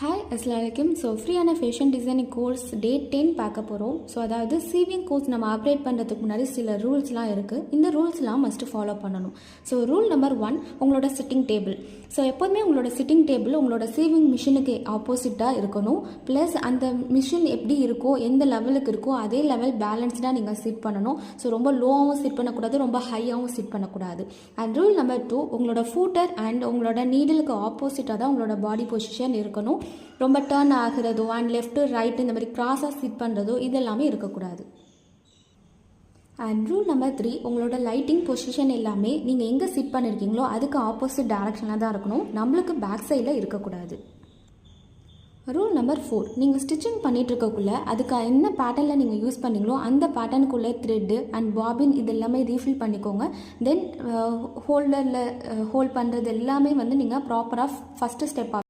Hi அஸ்லாமலைக்கும். So ஃப்ரீயான fashion designing course day 10 பார்க்க போகிறோம். ஸோ அதாவது சீவிங் கோர்ஸ் நம்ம ஆப்ரேட் பண்ணுறதுக்கு முன்னாடி சில ரூல்ஸ்லாம் இருக்குது. இந்த ரூல்ஸ்லாம் மஸ்ட்டு ஃபாலோ பண்ணணும். ஸோ ரூல் நம்பர் 1, உங்களோட சிட்டிங் டேபிள். ஸோ எப்போதுமே உங்களோட சிட்டிங் டேபிள் உங்களோட சீவிங் மிஷினுக்கு ஆப்போசிட்டாக இருக்கணும். ப்ளஸ் அந்த மிஷின் எப்படி இருக்கோ, எந்த லெவலுக்கு இருக்கோ அதே லெவல் பேலன்ஸ்டாக நீங்கள் சிட் பண்ணணும். ஸோ ரொம்ப லோவாகவும் சிட் பண்ணக்கூடாது, ரொம்ப ஹையாகவும் சிட் பண்ணக்கூடாது. அண்ட் ரூல் நம்பர் 2, உங்களோட ஃபூட்டர் அண்ட் உங்களோட நீடிலுக்கு ஆப்போசிட்டாக தான் உங்களோட பாடி பொசிஷன் இருக்கணும். ரொம்ப டர்ன் ஆகிறதோ அண்ட் லெஃப்ட் ரைட் இந்த மாதிரி கிராஸாக சிட் பண்ணுறதோ இதெல்லாமே இருக்கக்கூடாது. அண்ட் ரூல் நம்பர் 3, உங்களோட லைட்டிங் பொசிஷன் எல்லாமே நீங்கள் எங்கே சிட் பண்ணியிருக்கீங்களோ அதுக்கு ஆப்போசிட் டைரக்ஷனில் தான் இருக்கணும். நம்மளுக்கு பேக் சைடில் இருக்கக்கூடாது. ரூல் நம்பர் 4, நீங்கள் ஸ்டிச்சிங் பண்ணிகிட்டு இருக்கக்குள்ளே அதுக்கு என்ன பேட்டர்னில் நீங்கள் யூஸ் பண்ணீங்களோ அந்த பேட்டர்னுக்குள்ளே த்ரெட்டு அண்ட் பாபின் இது எல்லாமே ரீஃபில் பண்ணிக்கோங்க. தென் ஹோல்டரில் ஹோல்ட் பண்ணுறது எல்லாமே வந்து நீங்கள் ப்ராப்பராக ஃபஸ்ட்டு ஸ்டெப்